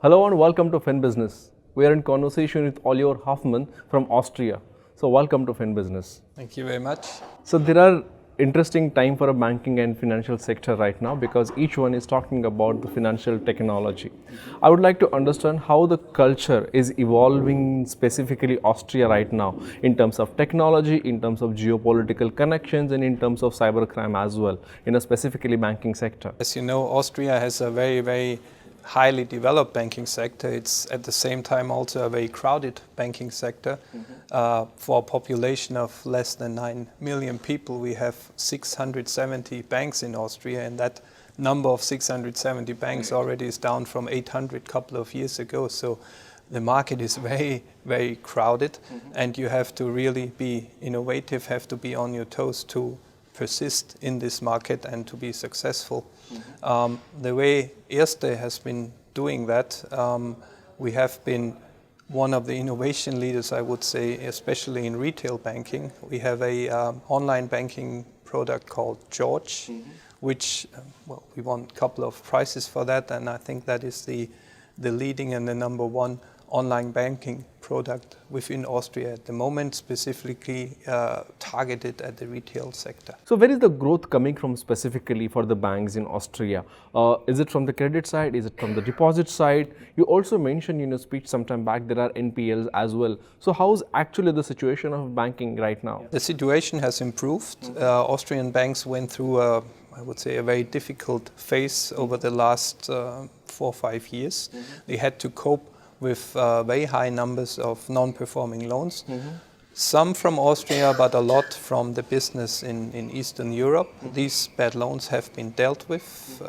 Hello and welcome to Fin Business. We are in conversation with Oliver Hoffmann from Austria. So welcome to Fin Business. Thank you very much. So there are interesting time for a banking and financial sector right now because each one is talking about the financial technology. I would like to understand how the culture is evolving specifically Austria right now in terms of technology, in terms of geopolitical connections and in terms of cybercrime as well in a specifically banking sector. As you know, Austria has a very highly developed banking sector. It's at the same time also a very crowded banking sector. For a population of less than 9 million people, we have 670 banks in Austria, and that number of 670 banks already is down from 800 a couple of years ago. So the market is very crowded, and you have to really be innovative, have to be on your toes to persist in this market and to be successful. The way Erste has been doing that, we have been one of the innovation leaders, I would say, especially in retail banking. We have a online banking product called George, which we won a couple of prizes for that, and I think that is the leading and the number one online banking product within Austria at the moment, specifically targeted at the retail sector. So where is the growth coming from specifically for the banks in Austria? Is it from the credit side? Is it from the deposit side? You also mentioned in your speech sometime back there are NPLs as well. So how is actually the situation of banking right now? The situation has improved. Austrian banks went through I would say a very difficult phase over the last 4 or 5 years. They had to cope with very high numbers of non-performing loans. Some from Austria, but a lot from the business in Eastern Europe. These bad loans have been dealt with.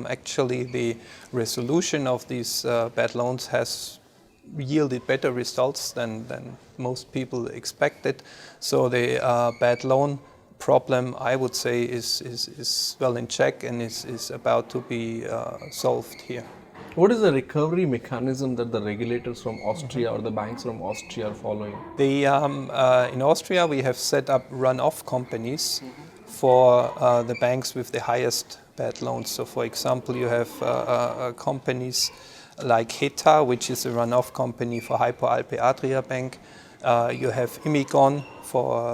Actually, the resolution of these bad loans has yielded better results than most people expected. So the bad loan problem, I would say, is well in check and is about to be solved here. What is the recovery mechanism that the regulators from Austria or the banks from Austria are following? In Austria, we have set up run-off companies for the banks with the highest bad loans. So, for example, you have companies like HETA, which is a run-off company for Hypo Alpe Adria Bank. You have Imigon for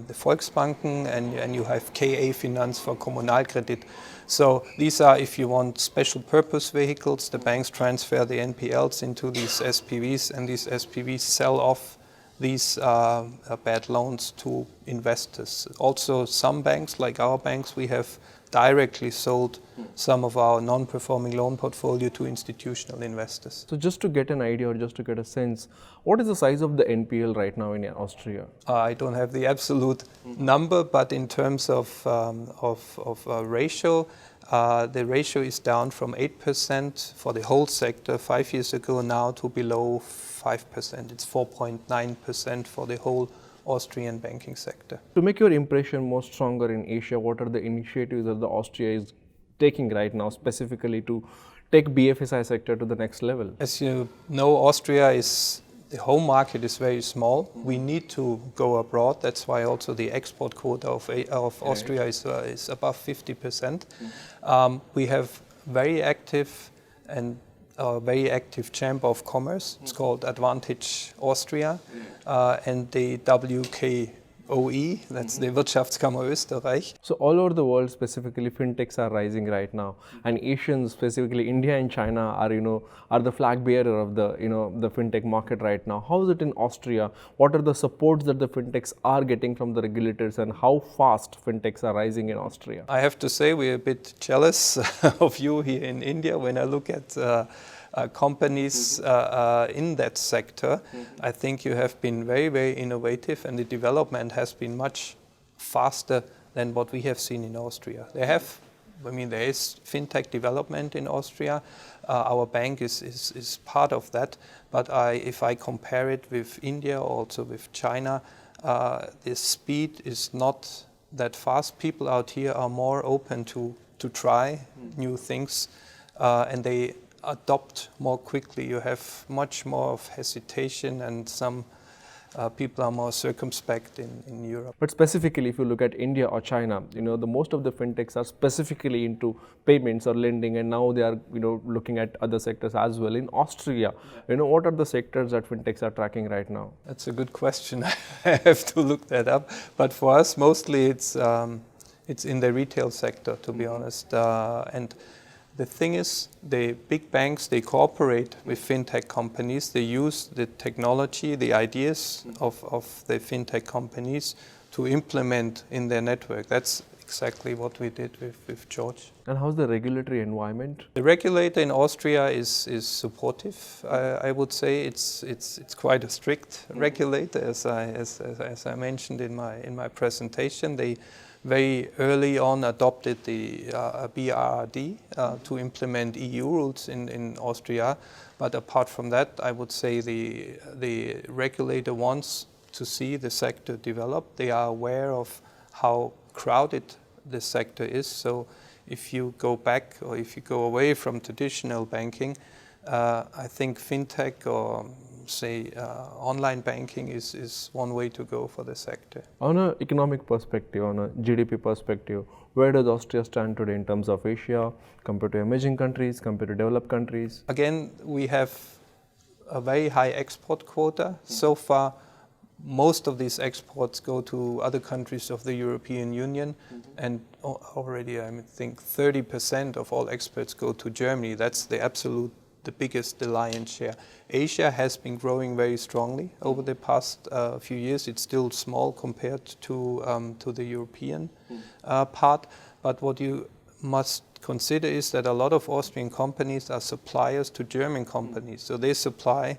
the Volksbanken, and you have KA Finanz for Kommunalkredit. So these are, if you want, special purpose vehicles. The banks transfer the NPLs into these SPVs, and these SPVs sell off these bad loans to investors. Also, some banks, like our banks, we have directly sold some of our non-performing loan portfolio to institutional investors. So just to get an idea or just to get a sense, what is the size of the NPL right now in Austria? I don't have the absolute number, but in terms of ratio, the ratio is down from 8% for the whole sector 5 years ago now to below 5%. It's 4.9% for the whole Austrian banking sector. To make your impression more stronger in Asia, what are the initiatives that the Austria is taking right now specifically to take BFSI sector to the next level? As you know, the home market is very small. We need to go abroad. That's why also the export quota of Austria is above 50%. We have very active and a very active chamber of commerce. It's called Advantage Austria, and the WKOE, that's the Wirtschaftskammer Österreich. So all over the world, specifically fintechs are rising right now, and Asians, specifically India and China, are the flag bearer of the fintech market right now. How is it in Austria? What are the supports that the fintechs are getting from the regulators, and how fast fintechs are rising in Austria? I have to say we're a bit jealous of you here in India. When I look at companies in that sector, I think you have been very innovative, and the development has been much faster than what we have seen in Austria. There is fintech development in Austria. Our bank is part of that, but if I compare it with India, also with China, the speed is not that fast. People out here are more open to try new things, and they adopt more quickly. You have much more of hesitation and some people are more circumspect in Europe. But specifically, if you look at India or China, the most of the fintechs are specifically into payments or lending, and now they are, looking at other sectors as well. In Austria, what are the sectors that fintechs are tracking right now? That's a good question. I have to look that up. But for us, mostly it's in the retail sector, to be honest. And the thing is, the big banks, they cooperate with fintech companies. They use the technology, the ideas of the fintech companies to implement in their network. That's exactly what we did with George. And how's the regulatory environment? The regulator in Austria is supportive. I would say it's quite a strict regulator, as I mentioned in my presentation. They very early on adopted the BRRD to implement EU rules in Austria. But apart from that, I would say the regulator wants to see the sector develop. They are aware of how crowded the sector is. So if you go back or if you go away from traditional banking, I think fintech or say online banking is one way to go for the sector. On an economic perspective, on a GDP perspective, where does Austria stand today in terms of Asia compared to emerging countries, compared to developed countries? Again, we have a very high export quota. So far, most of these exports go to other countries of the European Union, and already I think 30% of all exports go to Germany. That's the biggest, the lion's share. Asia has been growing very strongly over the past few years. It's still small compared to the European part, but what you must consider is that a lot of Austrian companies are suppliers to German companies. So they supply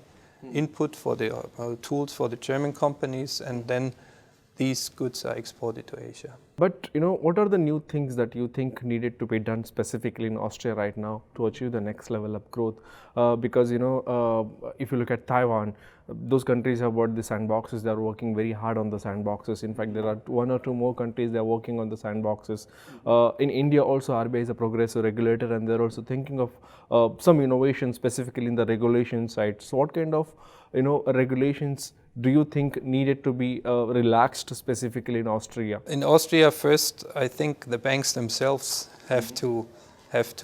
input for the tools for the German companies, and then these goods are exported to Asia. But what are the new things that you think needed to be done specifically in Austria right now to achieve the next level of growth? Because if you look at Taiwan, those countries have bought the sandboxes. They are working very hard on the sandboxes. In fact, there are one or two more countries they are working on the sandboxes. In India, also RBI is a progressive regulator, and they're also thinking of some innovation specifically in the regulation side. So, what kind of regulations do you think needed to be relaxed specifically in Austria? In Austria, first, I think the banks themselves have to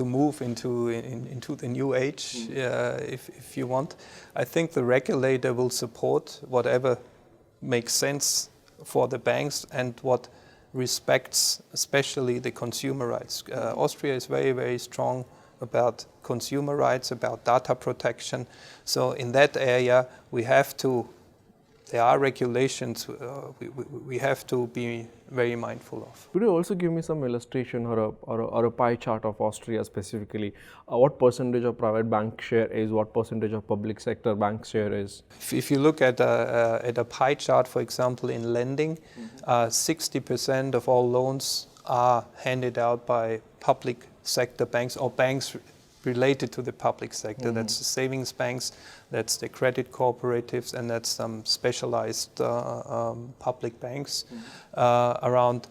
move into the new age, if you want. I think the regulator will support whatever makes sense for the banks and what respects especially the consumer rights. Austria is very, very strong about consumer rights, about data protection. So in that area, there are regulations we have to be very mindful of. Could you also give me some illustration or a pie chart of Austria specifically? What percentage of private bank share is, what percentage of public sector bank share is? If you look at a pie chart, for example, in lending, 60% of all loans are handed out by public sector banks or banks related to the public sector. That's the savings banks, that's the credit cooperatives, and that's some specialized public banks. Around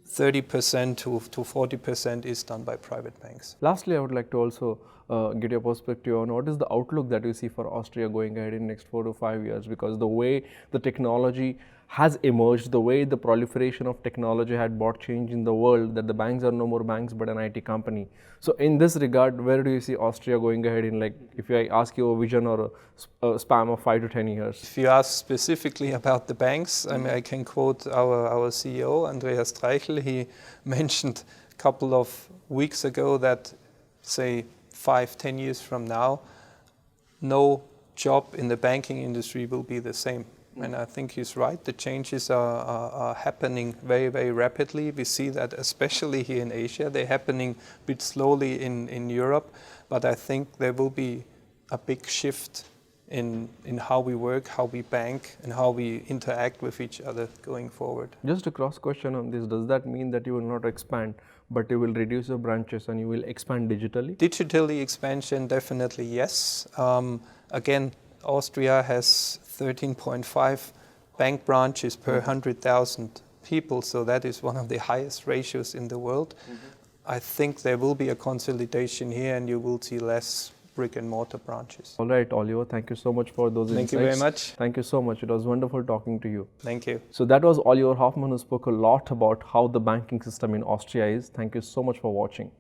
30% to 40% is done by private banks. Lastly, I would like to also get your perspective on what is the outlook that you see for Austria going ahead in the next 4 to 5 years, because the way the technology has emerged, the way the proliferation of technology had brought change in the world, that the banks are no more banks but an IT company. So in this regard, where do you see Austria going ahead in, like, if I ask you a vision or a span of 5 to 10 years? If you ask specifically about the banks, I mean, I can quote our CEO, Andreas Streichel. He mentioned a couple of weeks ago that, say, 5-10 years from now, no job in the banking industry will be the same. And I think he's right. The changes are happening very, very rapidly. We see that especially here in Asia. They're happening a bit slowly in Europe. But I think there will be a big shift in how we work, how we bank, and how we interact with each other going forward. Just a cross question on this. Does that mean that you will not expand, but you will reduce your branches and you will expand digitally? Digitally expansion, definitely yes. Again, Austria has 13.5 bank branches per 100,000 people, so that is one of the highest ratios in the world. I think there will be a consolidation here, and you will see less brick and mortar branches. All right, Oliver, thank you so much for those Thank insights. you very much. Thank you so much. It was wonderful talking to you. Thank you. So that was Oliver Hoffman, who spoke a lot about how the banking system in Austria is. Thank you so much for watching.